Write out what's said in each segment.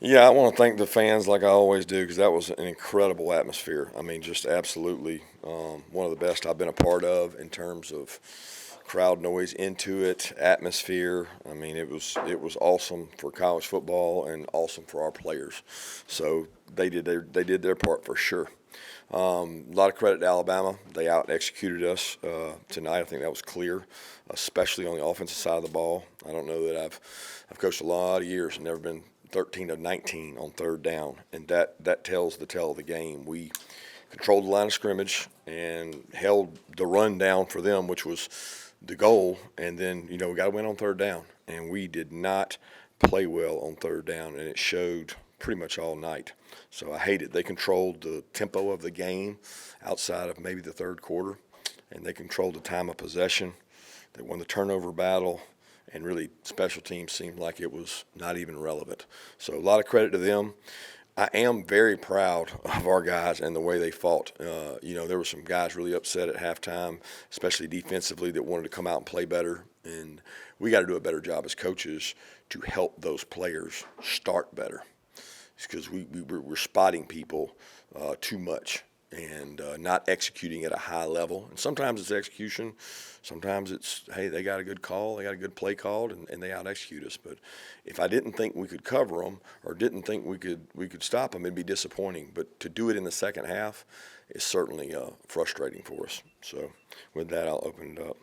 Yeah, I want to thank the fans like I always do because that was an incredible atmosphere. I mean, just absolutely one of the best I've been a part of in terms of crowd noise into it, atmosphere. I mean, it was awesome for college football and awesome for our players. So they did their part for sure. A lot of credit to Alabama. They out executed us tonight. I think that was clear, especially on the offensive side of the ball. I don't know that I've coached a lot of years and never been 13 of 19 on third down, and that tells the tale of the game. We controlled the line of scrimmage and held the run down for them, which was the goal. And then we got to win on third down, and we did not play well on third down, and it showed pretty much all night. So I hate it. They controlled the tempo of the game outside of maybe the third quarter, and they controlled the time of possession. They won the turnover battle, and really special teams seemed like it was not even relevant. So a lot of credit to them. I am very proud of our guys and the way they fought. There were some guys really upset at halftime, especially defensively, that wanted to come out and play better. And we got to do a better job as coaches to help those players start better, because we're spotting people too much and not executing at a high level. And sometimes it's execution. Sometimes it's, hey, they got a good call, they got a good play called, and they out execute us. But if I didn't think we could cover them or didn't think we could stop them, it'd be disappointing. But to do it in the second half is certainly frustrating for us. So with that, I'll open it up.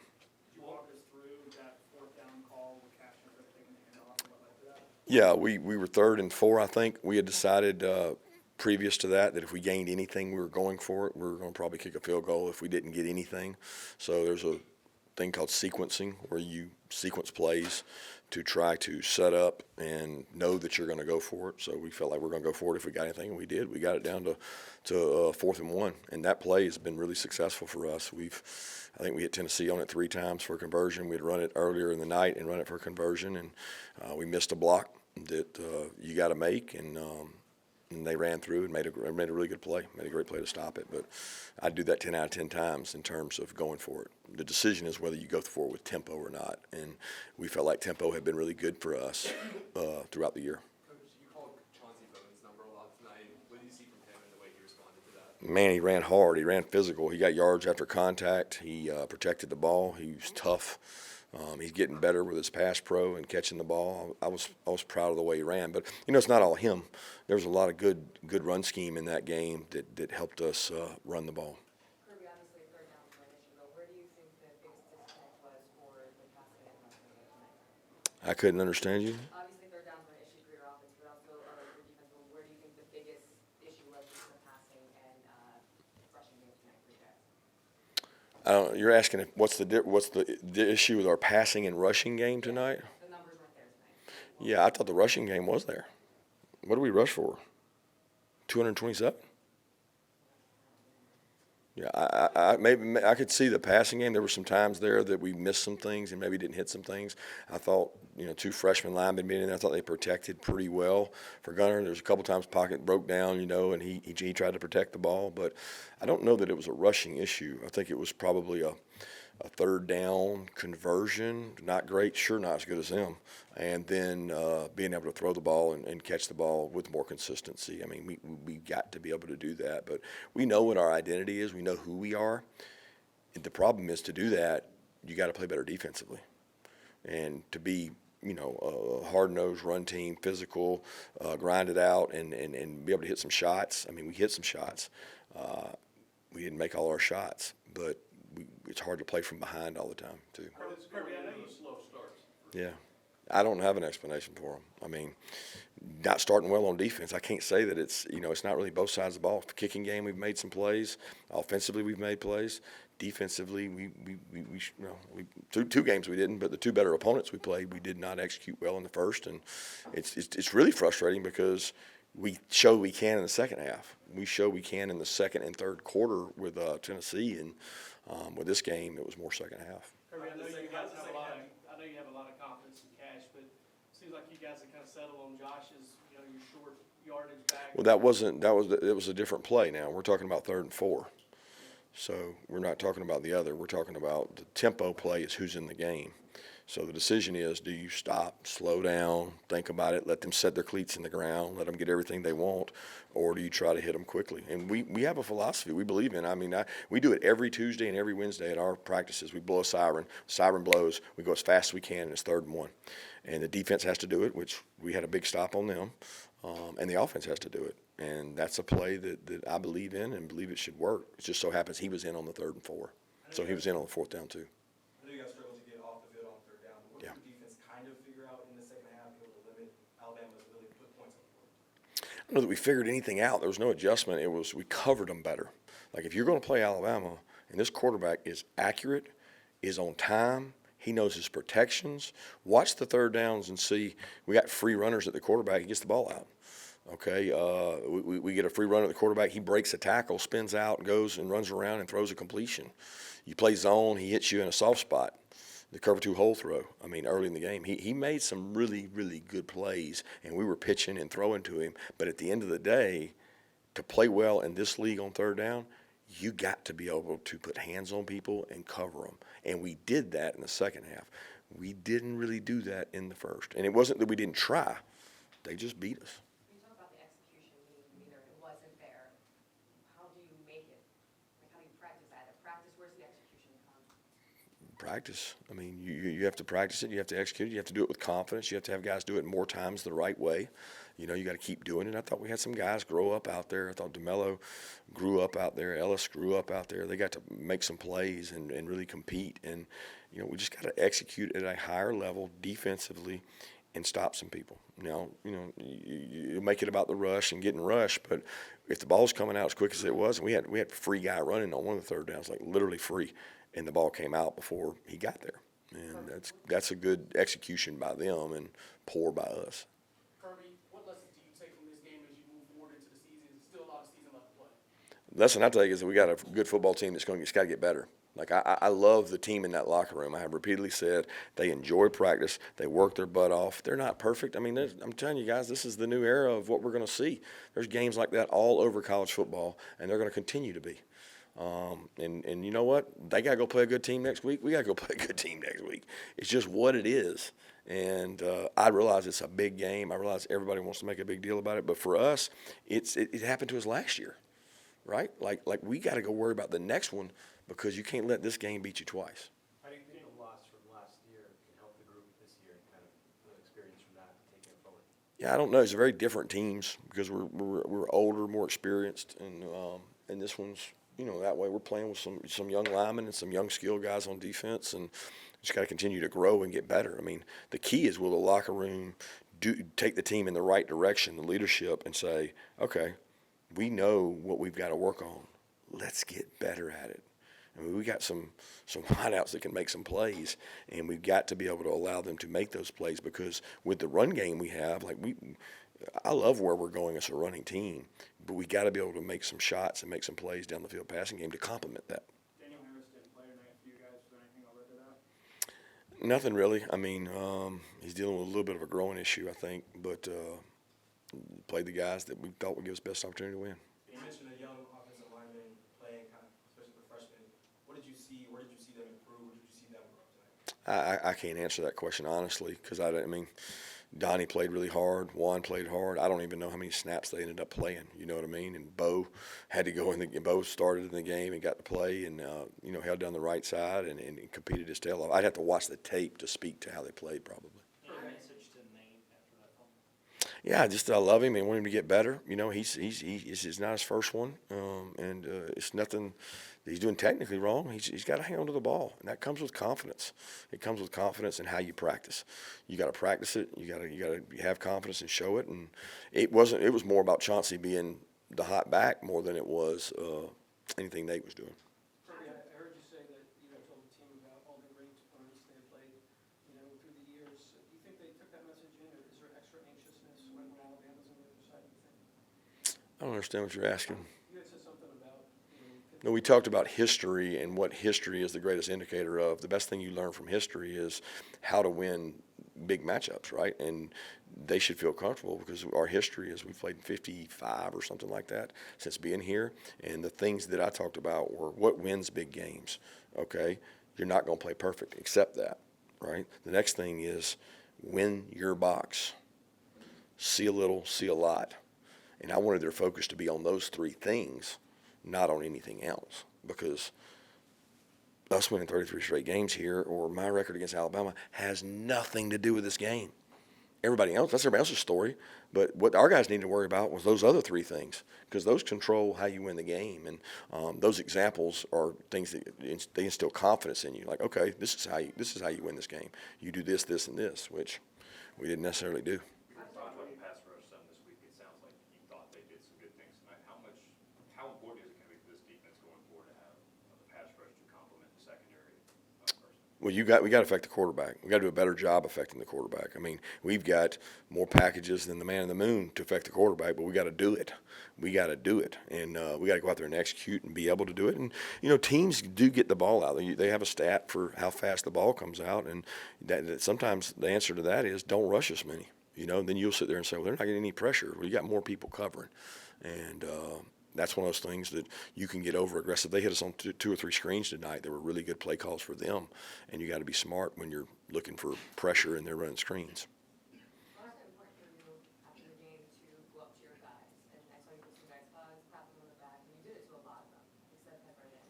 Walk us through that fourth down call with Cashman taking the handoff and what led to that? Yeah, we were 3rd and 4, I think. We had decided previous to that if we gained anything, we were going for it. We were going to probably kick a field goal if we didn't get anything. So there's a thing called sequencing where you sequence plays to try to set up and know that you're going to go for it. So we felt like we're going to go for it if we got anything, and we did. We got it down to 4th and 1, and that play has been really successful for us. I think we hit Tennessee on it 3 times for conversion. We'd run it earlier in the night and run it for conversion, and we missed a block that you got to make, and they ran through and made a really good play, made a great play to stop it. But I'd do that 10 out of 10 times in terms of going for it. The decision is whether you go for it with tempo or not, and we felt like tempo had been really good for us throughout the year. Coach, you called Chauncey Bowen's number a lot tonight. What do you see from him and the way he responded to that? Man, he ran hard. He ran physical. He got yards after contact. He protected the ball. He was tough. He's getting better with his pass pro and catching the ball. I was proud of the way he ran, but it's not all him. There was a lot of good run scheme in that game that helped us run the ball. Kirby, obviously third down was an issue, but where do you think the biggest disconnect was for the passing and rushing game tonight? I couldn't understand you. Obviously third down was an issue for your offense, but also your defense. But where do you think the biggest issue was in the passing and rushing game tonight for you guys? You're asking what's the issue with our passing and rushing game tonight? The numbers weren't there tonight. Yeah, I thought the rushing game was there. What did we rush for? 227? Yeah, maybe I could see the passing game. There were some times there that we missed some things and maybe didn't hit some things. I thought, 2 freshman linemen being in there, I thought they protected pretty well for Gunner. There's a couple times pocket broke down, and he tried to protect the ball. But I don't know that it was a rushing issue. I think it was probably a third down conversion, not great, sure not as good as them, and then being able to throw the ball and catch the ball with more consistency. I mean, we got to be able to do that, but we know what our identity is. We know who we are. The problem is to do that, you got to play better defensively, and to be a hard-nosed run team, physical, grind it out, and be able to hit some shots. I mean, we hit some shots. We didn't make all our shots, but it's hard to play from behind all the time, too. Kirby, I know you slow starts. Yeah. I don't have an explanation for them. I mean, not starting well on defense. I can't say that it's not really both sides of the ball. The kicking game, we've made some plays. Offensively, we've made plays. Defensively, we two games we didn't, but the 2 better opponents we played, we did not execute well in the first, and it's really frustrating because we show we can in the second half. We show we can in the second and third quarter with Tennessee, and with this game, it was more second half. Kirby, I know you have a lot of confidence in Cash, but it seems like you guys have kind of settled on Josh's, your short yardage back. Well, it was a different play. Now we're talking about 3rd and 4, so we're not talking about the other. We're talking about the tempo play is who's in the game. So the decision is, do you stop, slow down, think about it, let them set their cleats in the ground, let them get everything they want, or do you try to hit them quickly? And we have a philosophy we believe in. I mean, we do it every Tuesday and every Wednesday at our practices. We blow a siren. Siren blows. We go as fast as we can, and it's 3rd and 1. And the defense has to do it, which we had a big stop on them, and the offense has to do it. And that's a play that I believe in and believe it should work. It just so happens he was in on the 3rd and 4. So he was in on the 4th down too. I know you guys struggled to get off the field on 3rd down, but what did the defense kind of figure out in the second half to be able to limit Alabama's ability to put points on the board? I don't know that we figured anything out. There was no adjustment. It was we covered them better. Like if you're going to play Alabama and this quarterback is accurate, is on time, he knows his protections. Watch the 3rd downs and see we got free runners at the quarterback. He gets the ball out. Okay, we get a free run at the quarterback. He breaks a tackle, spins out, goes and runs around and throws a completion. You play zone, he hits you in a soft spot, the cover 2 hole throw. I mean, early in the game, he made some really, really good plays, and we were pitching and throwing to him. But at the end of the day, to play well in this league on 3rd down, you got to be able to put hands on people and cover them. And we did that in the second half. We didn't really do that in the first. And it wasn't that we didn't try. They just beat us. When you talk about the execution being either it wasn't there, how do you make it? Like, how do you practice that? At practice, where's the execution come? Practice. I mean, you have to practice it. You have to execute it. You have to do it with confidence. You have to have guys do it more times the right way. You know, you got to keep doing it. I thought we had some guys grow up out there. I thought DeMello grew up out there. Ellis grew up out there. They got to make some plays and really compete. And, you know, we just got to execute at a higher level defensively and stop some people. Now, you know, you make it about the rush and getting rushed, but if the ball's coming out as quick as it was, and we had a free guy running on one of the 3rd downs, like literally free, and the ball came out before he got there. And that's a good execution by them and poor by us. Kirby, what lessons do you take from this game as you move forward into the season? There's still a lot of season left to play. Lesson I take is that we got a good football team that's got to get better. Like I love the team in that locker room. I have repeatedly said they enjoy practice. They work their butt off. They're not perfect. I mean, I'm telling you guys, this is the new era of what we're going to see. There's games like that all over college football, and they're going to continue to be. And you know what? They got to go play a good team next week. We got to go play a good team next week. It's just what it is. And I realize it's a big game. I realize everybody wants to make a big deal about it. But for us, it happened to us last year, right? Like we got to go worry about the next one because you can't let this game beat you twice. How do you think the loss from last year can help the group this year and kind of the experience from that and taking it forward? Yeah, I don't know. It's very different teams because we're older, more experienced, and this one's, you know, that way we're playing with some young linemen and some young skill guys on defense, and just got to continue to grow and get better. I mean, the key is will the locker room take the team in the right direction, the leadership, and say, okay, we know what we've got to work on. Let's get better at it. I mean, we got some wideouts that can make some plays, and we've got to be able to allow them to make those plays because with the run game we have, I love where we're going as a running team, but we got to be able to make some shots and make some plays down the field passing game to complement that. Daniel Harris didn't play tonight for you guys. Was there anything related to that? Nothing really. I mean, he's dealing with a little bit of a growing issue, I think, but played the guys that we thought would give us the best opportunity to win. You mentioned a young offensive lineman playing kind of, especially with freshmen. What did you see? Where did you see them improve? Where did you see them grow tonight? I can't answer that question honestly because I mean, Donnie played really hard. Juan played hard. I don't even know how many snaps they ended up playing. You know what I mean? And Bo had to go in the. Bo started in the game and got to play, and you know, held down the right side and competed his tail off. I'd have to watch the tape to speak to how they played probably. Any message to Nate after that phone? Yeah, I love him and want him to get better. You know, it's not his first one, and it's nothing that he's doing technically wrong. He's got to hang on to the ball, and that comes with confidence. It comes with confidence in how you practice. You got to practice it. You got to have confidence and show it. And it was more about Chauncey being the hot back more than it was anything Nate was doing. Kirby, I heard you say that you guys told the team about all the great opponents they had played, you know, through the years. Do you think they took that message in, or is there extra anxiousness when Alabama's on the other side of the thing? I don't understand what you're asking. You had said something about, No, we talked about history and what history is the greatest indicator of. The best thing you learn from history is how to win big matchups, right? And they should feel comfortable because our history is we've played 55 or something like that since being here. And the things that I talked about were what wins big games, okay? You're not going to play perfect, accept that, right? The next thing is win your box. See a little, see a lot. And I wanted their focus to be on those three things, not on anything else, because us winning 33 straight games here or my record against Alabama has nothing to do with this game. Everybody else, that's everybody else's story. But what our guys needed to worry about was those other three things, because those control how you win the game. And those examples are things that they instill confidence in you. Like, okay, this is how you win this game. You do this, this, and this, which we didn't necessarily do. Talking about the pass rush some this week, it sounds like you thought they did some good things tonight. How important is it going to be for this defense going forward to have the pass rush to complement the secondary person? Well, we got to affect the quarterback. We got to do a better job affecting the quarterback. I mean, we've got more packages than the man in the moon to affect the quarterback, but we got to do it. We got to do it, and we got to go out there and execute and be able to do it. And teams do get the ball out. They have a stat for how fast the ball comes out, and that sometimes the answer to that is don't rush as many. Then you'll sit there and say, well, they're not getting any pressure. Well, you got more people covering, and that's one of those things that you can get over aggressive. They hit us on two or three screens tonight. There were really good play calls for them, and you got to be smart when you're looking for pressure and they're running screens. Why is it important for you after the game to go up to your guys? And I saw you put some guys' hugs, pat them on the back, and you did it to a lot of them. You said pepper them.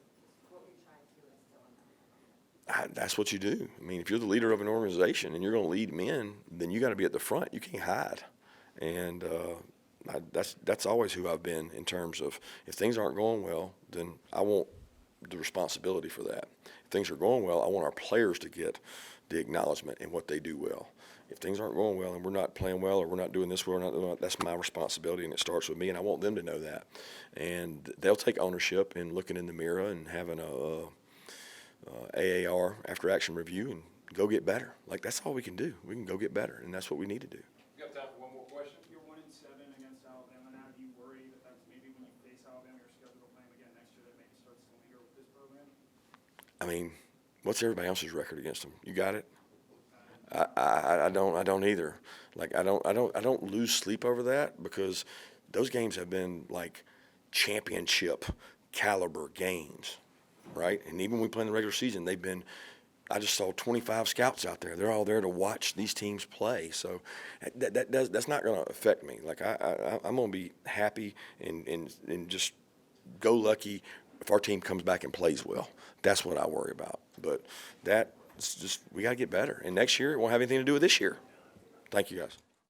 What were you trying to instill in them? That's what you do. I mean, if you're the leader of an organization and you're going to lead men, then you got to be at the front. You can't hide. And that's always who I've been in terms of if things aren't going well, then I want the responsibility for that. If things are going well, I want our players to get the acknowledgement in what they do well. If things aren't going well and we're not playing well or we're not doing this well, we're not doing that, that's my responsibility, and it starts with me, and I want them to know that. And they'll take ownership in looking in the mirror and having AAR, after action review, and go get better. Like, that's all we can do. We can go get better, and that's what we need to do. You got time for one more question? You're 1-7 against Alabama now. Do you worry that that's maybe when you face Alabama, you're scheduled to play them again next year, that maybe starts to linger with this program? I mean, what's everybody else's record against them? You got it? I don't either. Like, I don't lose sleep over that, because those games have been like championship caliber games, right? And even when we play in the regular season, they've been. I just saw 25 scouts out there. They're all there to watch these teams play. So that's not going to affect me. Like, I'm going to be happy and just go lucky if our team comes back and plays well. That's what I worry about. But that's just, we got to get better. And next year, it won't have anything to do with this year. Thank you, guys.